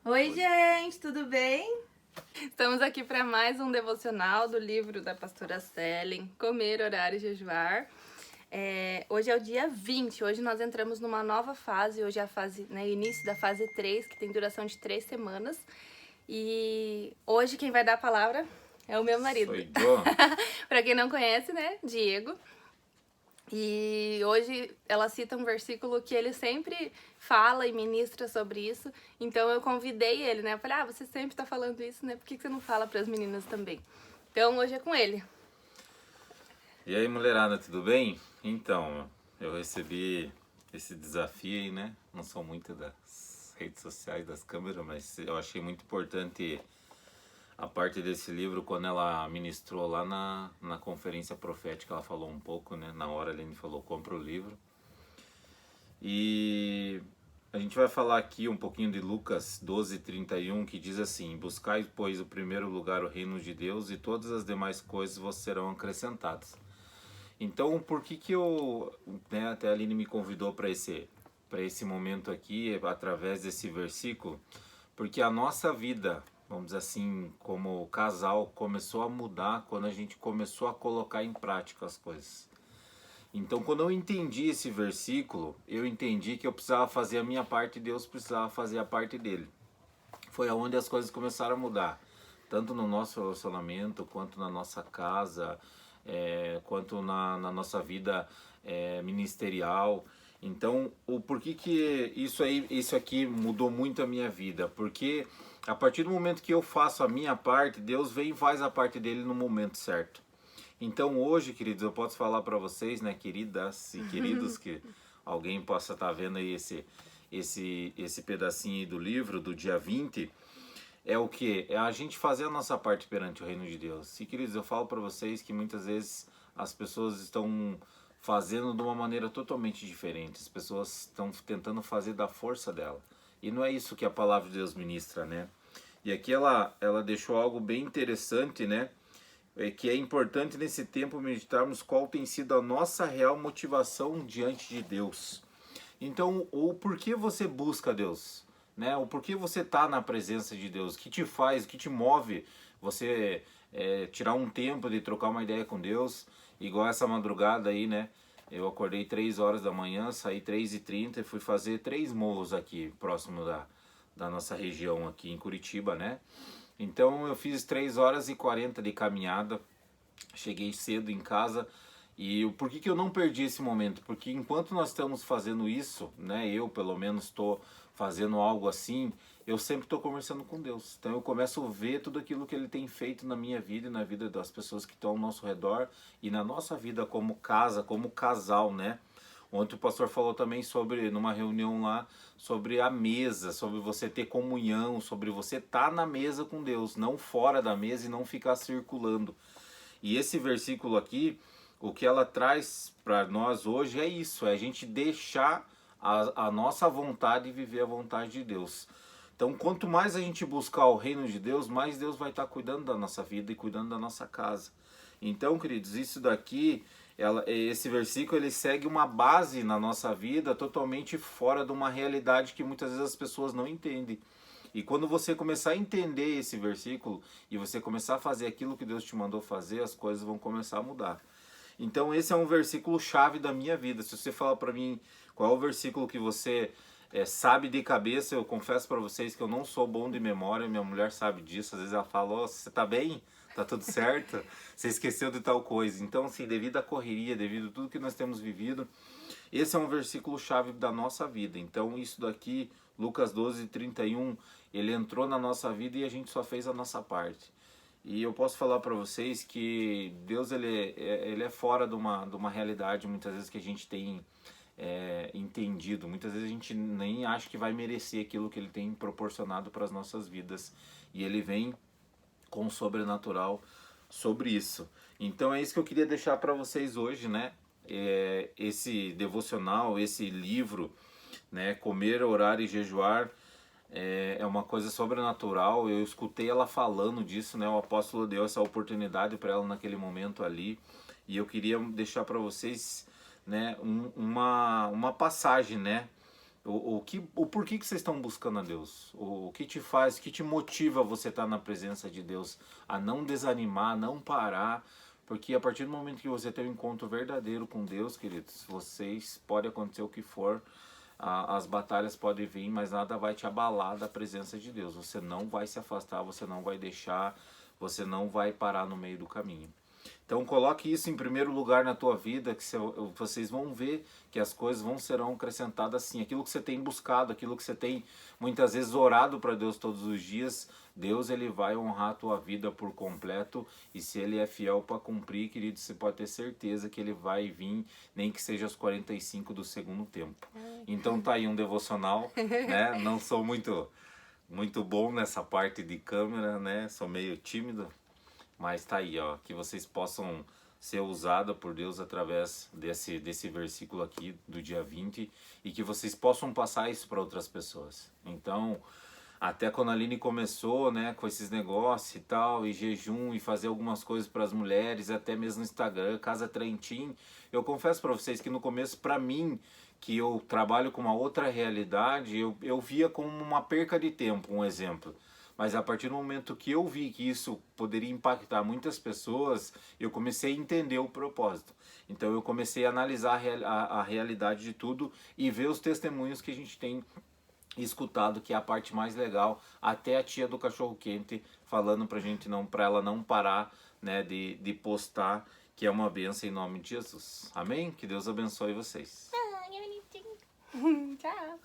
Oi, gente, tudo bem? Estamos aqui para mais um devocional do livro da pastora Celen, Comer, Orar e Jejuar. Hoje é o dia 20, hoje nós entramos numa nova fase, hoje é a fase, né, início da fase 3, que tem duração de 3 semanas. E hoje quem vai dar a palavra é o meu marido. Sou eu. Para quem não conhece, né, Diego. E hoje ela cita um versículo que ele sempre fala e ministra sobre isso. Então eu convidei ele, né? Eu falei, você sempre tá falando isso, né? Por que você não fala para as meninas também? Então hoje é com ele. E aí, mulherada, tudo bem? Então, eu recebi esse desafio aí, né? Não sou muito das redes sociais, das câmeras, mas eu achei muito importante a parte desse livro quando ela ministrou lá na conferência profética. Ela falou um pouco, né? Na hora ele me falou, compra o livro. E a gente vai falar aqui um pouquinho de Lucas 12:31, que diz assim: buscai, pois, o primeiro lugar o reino de Deus, e todas as demais coisas vos serão acrescentadas. Então, por que né, até a Aline me convidou para esse momento aqui, através desse versículo? Porque a nossa vida, vamos dizer assim, como casal, começou a mudar quando a gente começou a colocar em prática as coisas. Então, quando eu entendi esse versículo, eu entendi que eu precisava fazer a minha parte e Deus precisava fazer a parte dele. Foi aonde as coisas começaram a mudar, tanto no nosso relacionamento, quanto na nossa casa, quanto na nossa vida ministerial. Então, o porquê que isso aqui mudou muito a minha vida? Porque a partir do momento que eu faço a minha parte, Deus vem e faz a parte dele no momento certo. Então hoje, queridos, eu posso falar para vocês, né, queridas e queridos, que alguém possa estar vendo aí esse pedacinho aí do livro do dia 20, é o que? É a gente fazer a nossa parte perante o reino de Deus. E, queridos, eu falo para vocês que muitas vezes as pessoas estão fazendo de uma maneira totalmente diferente. As pessoas estão tentando fazer da força dela. E não é isso que a palavra de Deus ministra, né? E aqui ela deixou algo bem interessante, né? Que é importante nesse tempo meditarmos qual tem sido a nossa real motivação diante de Deus. Então, o porquê você busca Deus, né? O porquê você está na presença de Deus, o que te faz, o que te move você tirar um tempo de trocar uma ideia com Deus, igual essa madrugada aí, né? Eu acordei 3 horas da manhã, saí 3h30 e fui fazer 3 morros aqui, próximo da nossa região aqui em Curitiba, né? Então eu fiz 3 horas e 40 de caminhada, cheguei cedo em casa. E por que eu não perdi esse momento? Porque enquanto nós estamos fazendo isso, né, eu pelo menos estou fazendo algo assim, eu sempre estou conversando com Deus. Então eu começo a ver tudo aquilo que Ele tem feito na minha vida e na vida das pessoas que estão ao nosso redor e na nossa vida como casa, como casal, né? Ontem o pastor falou também sobre, numa reunião lá, sobre a mesa, sobre você ter comunhão, sobre você estar na mesa com Deus, não fora da mesa e não ficar circulando. E esse versículo aqui, o que ela traz para nós hoje é isso, é a gente deixar a nossa vontade e viver a vontade de Deus. Então, quanto mais a gente buscar o reino de Deus, mais Deus vai estar cuidando da nossa vida e cuidando da nossa casa. Então, queridos, isso daqui, esse versículo, ele segue uma base na nossa vida totalmente fora de uma realidade que muitas vezes as pessoas não entendem. E quando você começar a entender esse versículo e você começar a fazer aquilo que Deus te mandou fazer, as coisas vão começar a mudar. Então esse é um versículo chave da minha vida. Se você falar para mim qual é o versículo que você sabe de cabeça, eu confesso para vocês que eu não sou bom de memória, minha mulher sabe disso. Às vezes ela fala, oh, você tá bem? Tá tudo certo? Você esqueceu de tal coisa. Então, assim, devido à correria, devido a tudo que nós temos vivido, esse é um versículo chave da nossa vida. Então isso daqui, Lucas 12:31, ele entrou na nossa vida e a gente só fez a nossa parte. E eu posso falar para vocês que Deus ele é fora de uma realidade muitas vezes que a gente tem entendido. Muitas vezes a gente nem acha que vai merecer aquilo que Ele tem proporcionado para as nossas vidas. E Ele vem com o sobrenatural sobre isso. Então é isso que eu queria deixar para vocês hoje, né? Esse devocional, esse livro, né? Comer, Orar e Jejuar, é uma coisa sobrenatural. Eu escutei ela falando disso, né? O apóstolo deu essa oportunidade para ela naquele momento ali. E eu queria deixar para vocês, né, uma passagem, né, O porquê que vocês estão buscando a Deus? O que te faz, o que te motiva você estar na presença de Deus? A não desanimar, a não parar. Porque a partir do momento que você tem um encontro verdadeiro com Deus, queridos, vocês, pode acontecer o que for, as batalhas podem vir, mas nada vai te abalar da presença de Deus. Você não vai se afastar, você não vai deixar, você não vai parar no meio do caminho. Então coloque isso em primeiro lugar na tua vida, que vocês vão ver que as coisas serão acrescentadas assim. Aquilo que você tem buscado, aquilo que você tem muitas vezes orado para Deus todos os dias, Deus ele vai honrar a tua vida por completo. E se ele é fiel para cumprir, querido, você pode ter certeza que ele vai vir, nem que seja aos 45 do segundo tempo. Então tá aí um devocional, né? Não sou muito bom nessa parte de câmera, né? Sou meio tímido. Mas tá aí, ó, que vocês possam ser usados por Deus através desse versículo aqui do dia 20 e que vocês possam passar isso para outras pessoas. Então, até quando a Aline começou, né, com esses negócios e tal, e jejum, e fazer algumas coisas para as mulheres, até mesmo no Instagram, Casa Trentin, eu confesso para vocês que no começo, para mim, que eu trabalho com uma outra realidade, eu via como uma perca de tempo, um exemplo. Mas a partir do momento que eu vi que isso poderia impactar muitas pessoas, eu comecei a entender o propósito. Então eu comecei a analisar a realidade de tudo e ver os testemunhos que a gente tem escutado, que é a parte mais legal. Até a tia do cachorro quente falando pra gente para ela não parar, né, de postar, que é uma bênção em nome de Jesus. Amém? Que Deus abençoe vocês. Tchau.